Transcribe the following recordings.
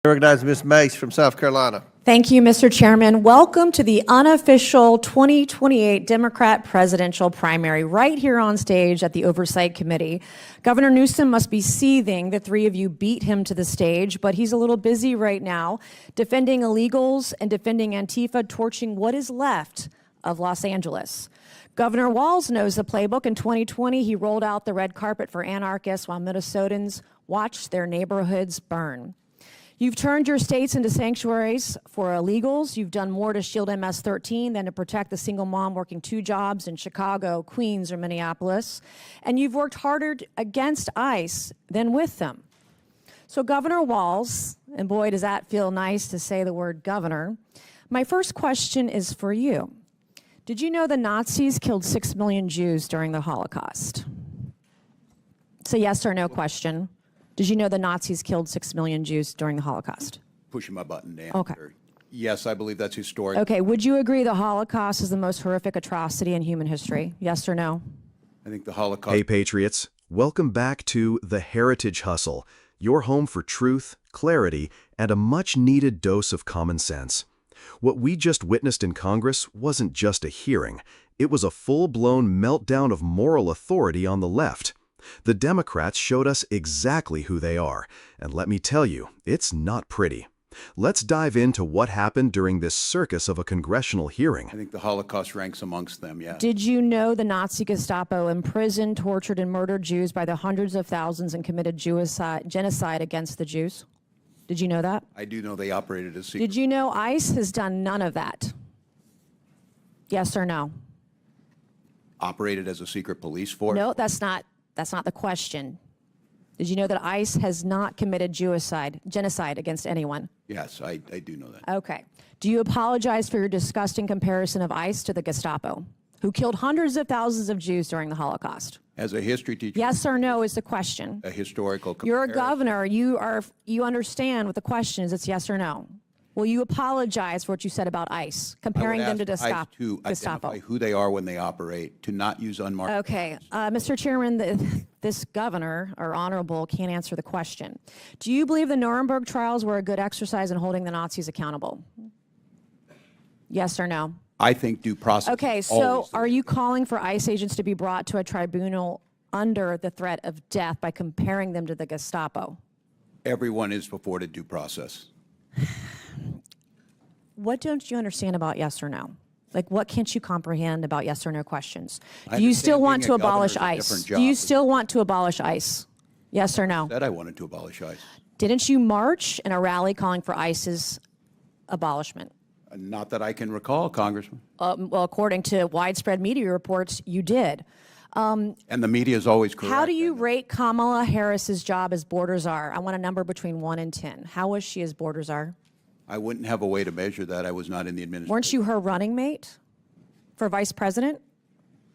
I recognize Ms. Mace from South Carolina. Thank you, Mr. Chairman. Welcome to the unofficial 2028 Democrat presidential primary right here on stage at the Oversight Committee. Governor Newsom must be seething. The three of you beat him to the stage, but he's a little busy right now defending illegals and defending Antifa, torching what is left of Los Angeles. Governor Walz knows the playbook. In 2020, he rolled out the red carpet for anarchists while Minnesotans watched their neighborhoods burn. You've turned your states into sanctuaries for illegals. You've done more to shield MS-13 than to protect the single mom working 2 jobs in Chicago, Queens, or Minneapolis. And you've worked harder against ICE than with them. So Governor Walz, and boy, does that feel nice to say the word governor, my first question is for you. Did you know the Nazis killed 6 million Jews during the Holocaust? It's a yes or no question. Did you know the Nazis killed 6 million Jews during the Holocaust? Pushing my button, Dan. Okay. Yes, I believe that's historic. Okay, would you agree the Holocaust is the most horrific atrocity in human history? Yes or no? I think the Holocaust... Hey, Patriots. Welcome back to The Heritage Hustle, your home for truth, clarity, and a much-needed dose of common sense. What we just witnessed in Congress wasn't just a hearing. It was a full-blown meltdown of moral authority on the left. The Democrats showed us exactly who they are, and let me tell you, it's not pretty. Let's dive into what happened during this circus of a congressional hearing. I think the Holocaust ranks amongst them, yeah. Did you know the Nazi Gestapo imprisoned, tortured, and murdered Jews by the hundreds of thousands and committed genocide against the Jews? Did you know that? I do know they operated as secret. Did you know ICE has done none of that? Yes or no? Operated as a secret police force? No, that's not the question. Did you know that ICE has not committed genocide against anyone? Yes, I do know that. Okay. Do you apologize for your disgusting comparison of ICE to the Gestapo, who killed hundreds of thousands of Jews during the Holocaust? As a history teacher... Yes or no is the question. A historical comparison. You're a governor. You understand what the question is. It's yes or no. Will you apologize for what you said about ICE, comparing them to ICE to Gestapo? identify who they are when they operate, to not use unmarked... Okay. Mr. Chairman, this governor, or honorable, can't answer the question. Do you believe the Nuremberg trials were a good exercise in holding the Nazis accountable? Yes or no? I think due process... Okay, so are you calling for ICE agents to be brought to a tribunal under the threat of death by comparing them to the Gestapo? Everyone is afforded due process. What don't you understand about yes or no? Like, what can't you comprehend about yes or no questions? Do you still want to abolish ICE? Do you still want to abolish ICE? Yes or no? I said I wanted to abolish ICE. Didn't you march in a rally calling for ICE's abolishment? Not that I can recall, Congressman. Well, according to widespread media reports, you did. And the media is always correct. How do you rate Kamala Harris's job as border czar? I want a number between 1 and 10. How was she as border czar? I wouldn't have a way to measure that. I was not in the administration. Weren't you her running mate for vice president?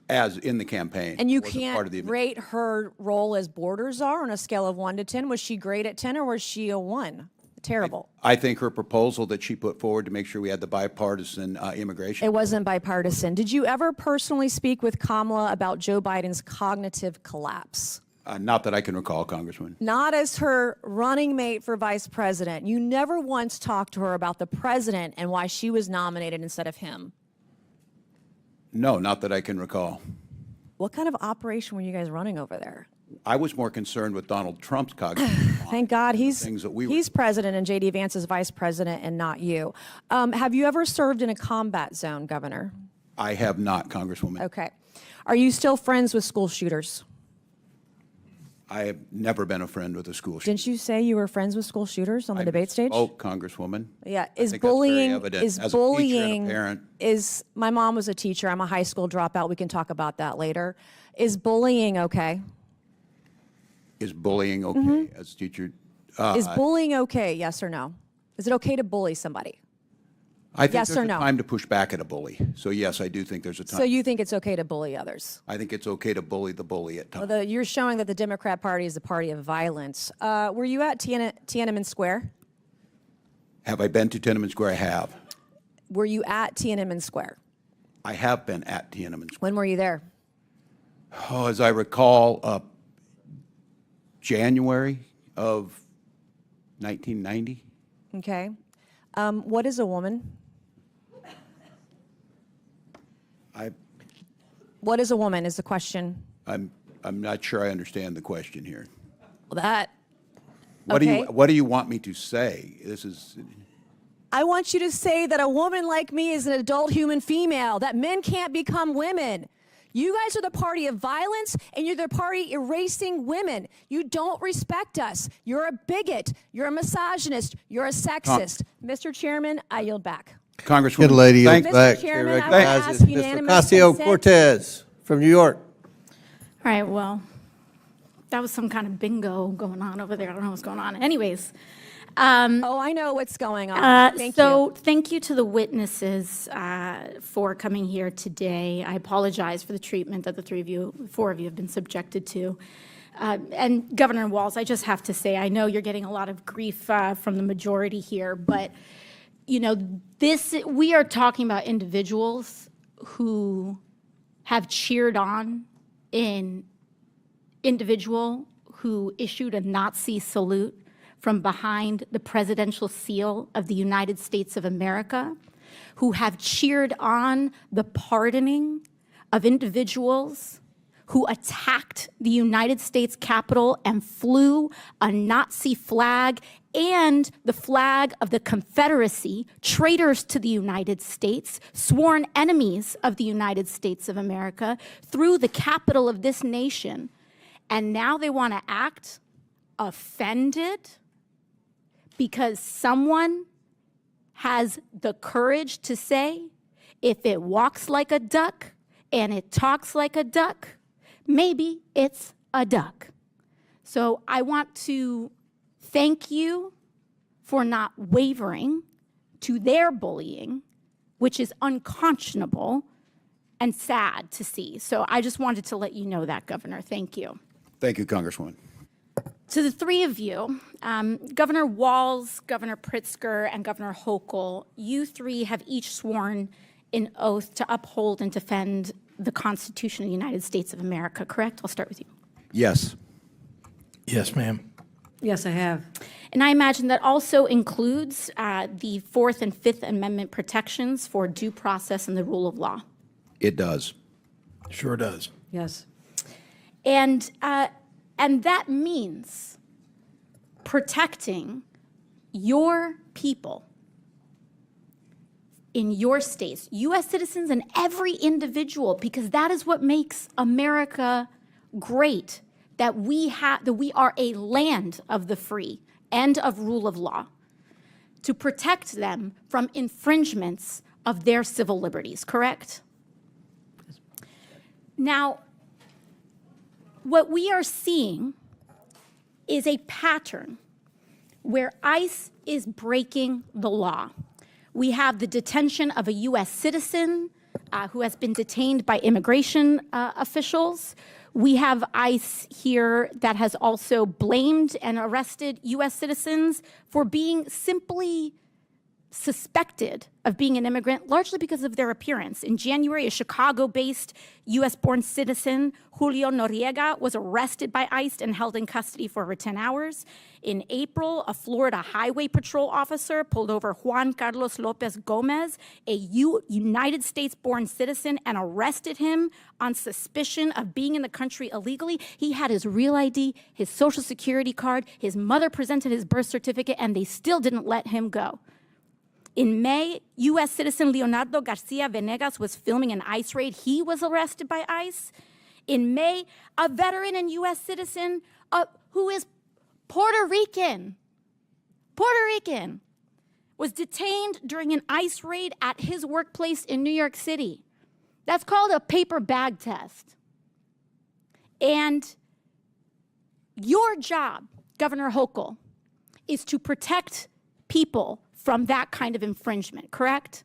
As in the campaign. And you can't rate her role as border czar on a scale of 1 to 10. Was she great at 10 or was she a 1? Terrible. I think her proposal that she put forward to make sure we had the bipartisan immigration. It wasn't bipartisan. Did you ever personally speak with Kamala about Joe Biden's cognitive collapse? Not that I can recall, Congressman. Not as her running mate for vice president. You never once talked to her about the president and why she was nominated instead of him. No, not that I can recall. What kind of operation were you guys running over there? I was more concerned with Donald Trump's cognitive. Thank God he's he's president and J.D. Vance is vice president and not you. Have you ever served in a combat zone, Governor? I have not, Congresswoman. Okay. Are you still friends with school shooters? I have never been a friend with a school shooter. Didn't you say you were friends with school shooters on the debate stage? Oh, Congresswoman. Yeah. My mom was a teacher. I'm a high school dropout. We can talk about that later. Is bullying okay? Is bullying okay as a teacher? Is bullying okay, yes or no? Is it okay to bully somebody? I think yes there's or a no? time to push back at a bully. So yes, I do think there's a time. So you think it's okay to bully others? I think it's okay to bully the bully at times. Well, you're showing that the Democrat Party is a party of violence. Were you at Tiananmen Square? Have I been to Tiananmen Square? I have. Were you at Tiananmen Square? I have been at Tiananmen Square. When were you there? Oh, as I recall, January of 1990. Okay. What is a woman? What is a woman is the question. I'm not sure I understand the question here. Well, that, What Okay. do you want me to say? This is, I want you to say that a woman like me is an adult human female, that men can't become women. You guys are the party of violence, and you're the party erasing women. You don't respect us. You're a bigot. You're a misogynist. You're a sexist. Mr. Chairman, I yield back. Congresswoman. Good lady, yields thank- Mr. back. Chairman, Chair I would recognizes ask Mr. unanimous Ocasio-Cortez from New York. All right, well, that was some kind of bingo going on over there. I don't know what's going on. Anyways, Oh, I know what's going on. Thank you. thank you to the witnesses for coming here today. I apologize for the treatment that the four of you have been subjected to. And Governor Walz, I just have to say, I know you're getting a lot of grief from the majority here, but you know, we are talking about individuals who have cheered on an individual who issued a Nazi salute from behind the presidential seal of the United States of America, who have cheered on the pardoning of individuals who attacked the United States Capitol and flew a Nazi flag and the flag of the Confederacy, traitors to the United States, sworn enemies of the United States of America, through the capital of this nation. And now they want to act offended because someone has the courage to say, if it walks like a duck and it talks like a duck, maybe it's a duck. So I want to thank you for not wavering to their bullying, which is unconscionable and sad to see. So I just wanted to let you know that, Governor. Thank you. Thank you, Congresswoman. To the three of you, Governor Walz, Governor Pritzker, and Governor Hochul, you three have each sworn an oath to uphold and defend the Constitution of the United States of America, correct? I'll start with you. Yes. Yes, ma'am. Yes, I have. And I imagine that also includes the Fourth and Fifth Amendment protections for due process and the rule of law. It does. Sure does. Yes. And that means protecting your people in your states, U.S. citizens and every individual, because that is what makes America great, that we are a land of the free and of rule of law, to protect them from infringements of their civil liberties, correct? Now, what we are seeing is a pattern where ICE is breaking the law. We have the detention of a U.S. citizen who has been detained by immigration officials. We have ICE here that has also blamed and arrested U.S. citizens for being simply suspected of being an immigrant, largely because of their appearance. In January, a Chicago-based U.S.-born citizen, Julio Noriega, was arrested by ICE and held in custody for over 10 hours. In April, a Florida Highway Patrol officer pulled over Juan Carlos Lopez Gomez, a United States-born citizen, and arrested him on suspicion of being in the country illegally. He had his real ID, his Social Security card, his mother presented his birth certificate, and they still didn't let him go. In May, U.S. citizen Leonardo Garcia Venegas was filming an ICE raid. He was arrested by ICE. In May, a veteran and U.S. citizen who is Puerto Rican, was detained during an ICE raid at his workplace in New York City. That's called a paper bag test. And your job, Governor Hochul, is to protect people from that kind of infringement, correct?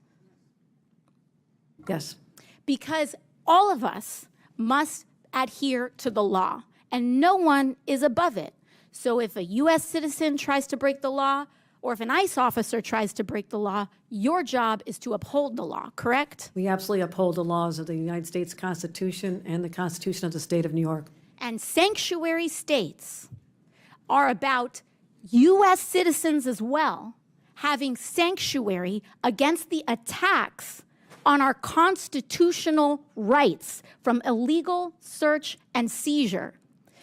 Yes. Because all of us must adhere to the law, and no one is above it. So if a U.S. citizen tries to break the law, or if an ICE officer tries to break the law, your job is to uphold the law, correct? We absolutely uphold the laws of the United States Constitution and the Constitution of the State of New York. And sanctuary states are about U.S. citizens as well, having sanctuary against the attacks on our constitutional rights from illegal search and seizure.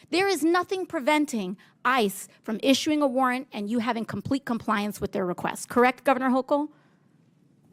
There is nothing preventing ICE from issuing a warrant and you having complete compliance with their request. Correct, Governor Hochul?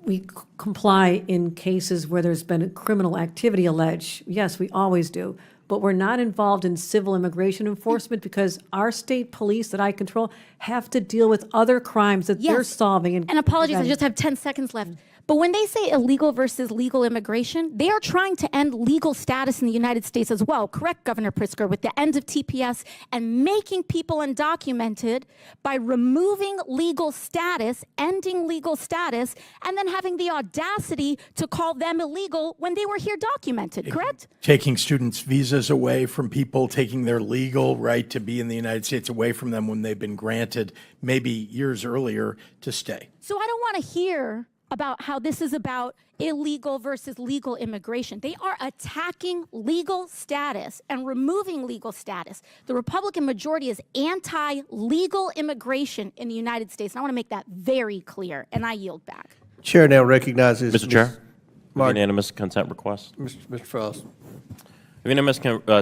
We comply in cases where there's been criminal activity alleged. Yes, we always do. But we're not involved in civil immigration enforcement because our state police that I control have to deal with other crimes that they're solving. And apologies, I just have 10 seconds left. But when they say illegal versus legal immigration, they are trying to end legal status in the United States as well. Correct, Governor Pritzker, with the end of TPS and making people undocumented by removing legal status, ending legal status, and then having the audacity to call them illegal when they were here documented, correct? Taking students' visas away from people, taking their legal right to be in the United States away from them when they've been granted maybe years earlier to stay. So I don't want to hear about how this is about illegal versus legal immigration. They are attacking legal status and removing legal status. The Republican majority is anti-legal immigration in the United States. And I want to make that very clear, and I yield back. Chair now recognizes Mr. Chair, Mark. unanimous consent request. Mr. Frost. Unanimous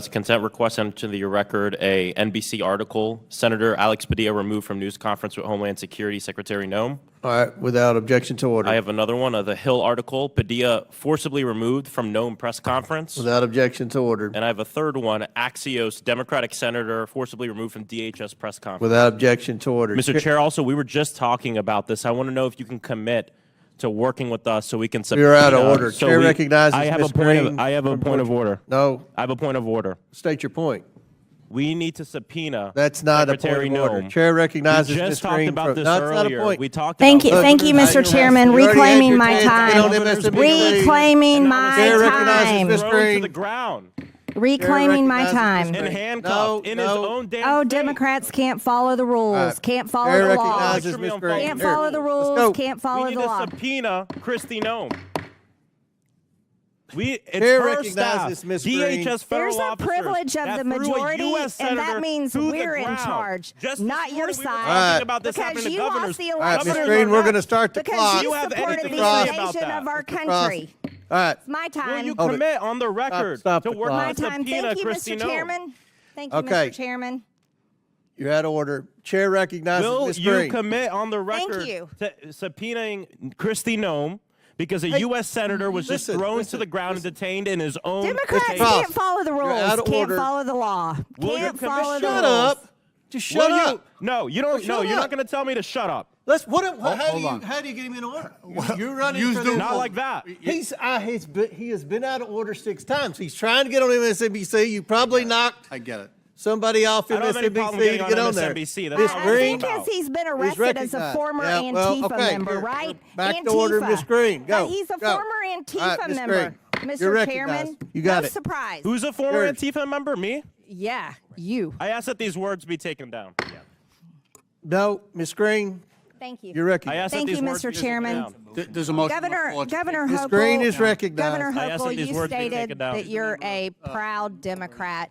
consent request into the record a NBC article, Senator Alex Padilla removed from news conference with Homeland Security Secretary Noem. All right, without objection to order. I have another one, the Hill article, Padilla forcibly removed from Noem press conference. Without objection to order. And I have a third one, Axios Democratic Senator forcibly removed from DHS press conference. Without objection to order. Mr. Chair, also, we were just talking about this. I want to know if you can commit to working with us so we can subpoena. You're out of order. So Chair recognizes I have Ms. a point Green I have a from point of Georgia. order. No, I have a point of order. state your point. We need to subpoena. That's not Secretary a point of order. Noem. Chair recognizes We Ms. just talked Green. about this No, it's not a earlier. point. We talked Thank about you, thank you, Mr. Chairman. You already had Reclaiming your my chance to get on time. MSNBC. Reclaiming my Chair recognizes time. Ms. thrown to Green. the ground Reclaiming my recognizes time. Ms. and Green. handcuffed in his No. own damn Oh, state. Democrats can't follow the rules, All right. can't follow Chair the law. recognizes Ms. Green. Can't Here, follow the let's rules, go. can't We follow need the to law. subpoena Kristi Noem. It's Chair her recognizes staff, Ms. Green. DHS federal There's a officers privilege of that the threw a majority, US and that senator means to the we're in ground. charge, Just not this your morning we were side. talking about this Because happening to you governors. lost the All right, Ms. election. Green, we're going to start the Because clock. you You have supported anything the to say about invasion that? of our Mr. Frost. country. All right. It's my Will time. you Hold it. commit on the record Stop to the work clock. My on time. subpoena Thank you, Kristi Mr. Noem? Chairman. Thank you, Okay. Mr. Chairman. You're out of order. Chair recognizes Will Ms. you Green. commit on the Thank record you. to subpoenaing Kristi Noem because a U.S. senator was just listen, thrown listen, to the ground and detained in his own Democrats state? Frost, can't follow the you're rules, out of can't order. follow the law, Will can't you follow the Shut rules. up. Just shut Will you? up. No, you don't. No, shut you're up. not going to tell me to shut up. Let's. How hold on. do you get him in order? You're running for the- Not like that. He has been out of order 6 times. He's trying to get on MSNBC. You probably knocked I get it. somebody off I don't have any problem MSNBC getting to on get on there. MSNBC. That's Ms. not I what it's Green, think about. as he's been is arrested as a recognized. former Yeah, well, Antifa okay, member, here, right? back to Antifa. order, Ms. Green. Go. But he's a Go. former All Antifa right, Ms. member, Green. Mr. You're Chairman. recognized. You got no it. surprise. Who's a former Yours. Antifa member? Me? Yeah, you. I asked that these words be taken down. No, Ms. Green, Thank you. you're I recognized. asked Thank that these you, words Mr. be taken Chairman. down. There's a motion. Governor Ms. Hochul. Green is recognized. Governor I asked that Hochul, these you words be taken stated down. that you're a proud Democrat,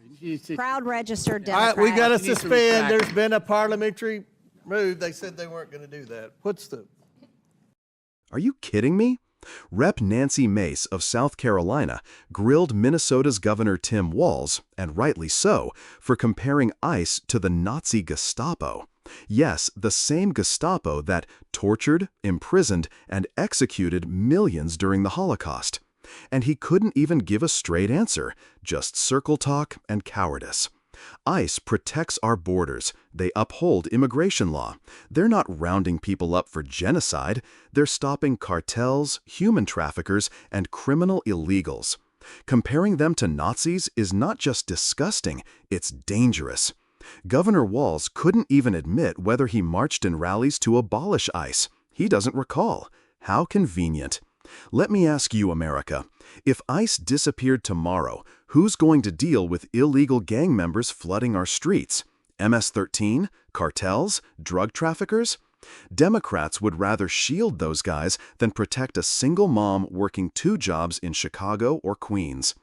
proud registered All right, Democrat. we got to You need to suspend. retract. There's been a parliamentary move. They said they weren't going to do that. Are you kidding me? Rep. Nancy Mace of South Carolina grilled Minnesota's Governor Tim Walz, and rightly so, for comparing ICE to the Nazi Gestapo. Yes, the same Gestapo that tortured, imprisoned, and executed millions during the Holocaust. And he couldn't even give a straight answer, just circle talk and cowardice. ICE protects our borders. They uphold immigration law. They're not rounding people up for genocide. They're stopping cartels, human traffickers, and criminal illegals. Comparing them to Nazis is not just disgusting, it's dangerous. Governor Walz couldn't even admit whether he marched in rallies to abolish ICE. He doesn't recall. How convenient. Let me ask you, America, if ICE disappeared tomorrow, who's going to deal with illegal gang members flooding our streets? MS-13? Cartels? Drug traffickers? Democrats would rather shield those guys than protect a single mom working 2 jobs in Chicago or Queens.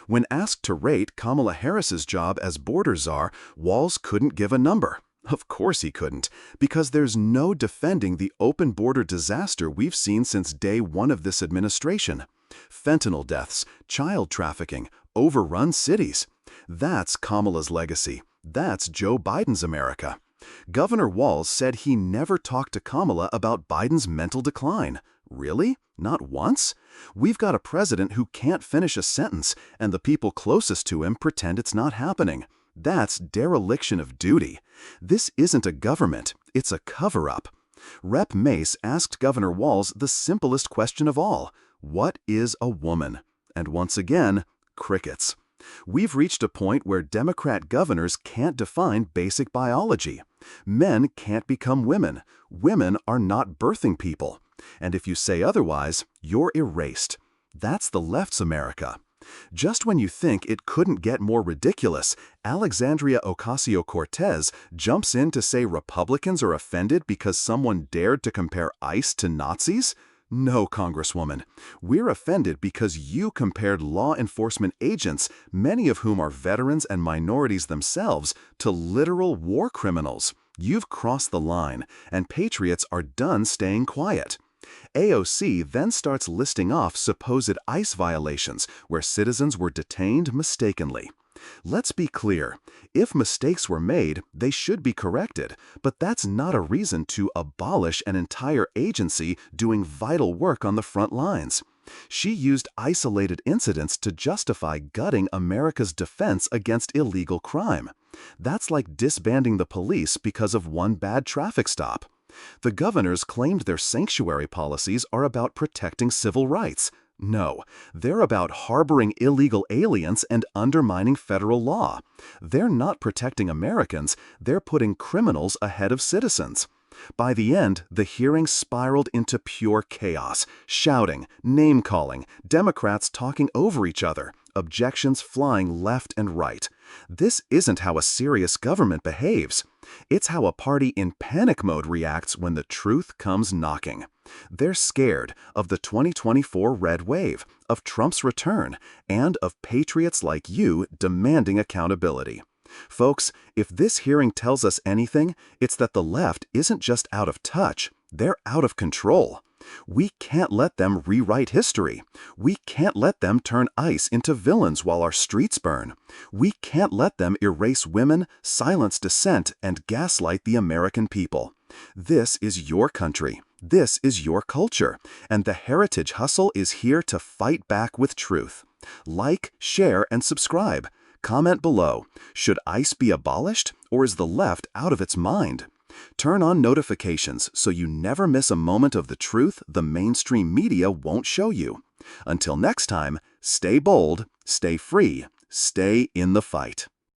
When asked to rate Kamala Harris's job as border czar, Walz couldn't give a number. Of course he couldn't, because there's no defending the open border disaster we've seen since day one of this administration. Fentanyl deaths, child trafficking, overrun cities. That's Kamala's legacy. That's Joe Biden's America. Governor Walz said he never talked to Kamala about Biden's mental decline. Really? Not once? We've got a president who can't finish a sentence, and the people closest to him pretend it's not happening. That's dereliction of duty. This isn't a government, it's a cover-up. Rep. Mace asked Governor Walz the simplest question of all: what is a woman? And once again, crickets. We've reached a point where Democrat governors can't define basic biology. Men can't become women. Women are not birthing people. And if you say otherwise, you're erased. That's the left's America. Just when you think it couldn't get more ridiculous, Alexandria Ocasio-Cortez jumps in to say Republicans are offended because someone dared to compare ICE to Nazis? No, Congresswoman. We're offended because you compared law enforcement agents, many of whom are veterans and minorities themselves, to literal war criminals. You've crossed the line, and patriots are done staying quiet. AOC then starts listing off supposed ICE violations where citizens were detained mistakenly. Let's be clear, if mistakes were made, they should be corrected, but that's not a reason to abolish an entire agency doing vital work on the front lines. She used isolated incidents to justify gutting America's defense against illegal crime. That's like disbanding the police because of one bad traffic stop. The governors claimed their sanctuary policies are about protecting civil rights. No, they're about harboring illegal aliens and undermining federal law. They're not protecting Americans, they're putting criminals ahead of citizens. By the end, the hearing spiraled into pure chaos, shouting, name-calling, Democrats talking over each other, objections flying left and right. This isn't how a serious government behaves. It's how a party in panic mode reacts when the truth comes knocking. They're scared of the 2024 red wave, of Trump's return, and of patriots like you demanding accountability. Folks, if this hearing tells us anything, it's that the left isn't just out of touch, they're out of control. We can't let them rewrite history. We can't let them turn ICE into villains while our streets burn. We can't let them erase women, silence dissent, and gaslight the American people. This is your country. This is your culture. And the Heritage Hustle is here to fight back with truth. Like, share, and subscribe. Comment below. Should ICE be abolished, or is the left out of its mind? Turn on notifications so you never miss a moment of the truth the mainstream media won't show you. Until next time, stay bold, stay free, stay in the fight.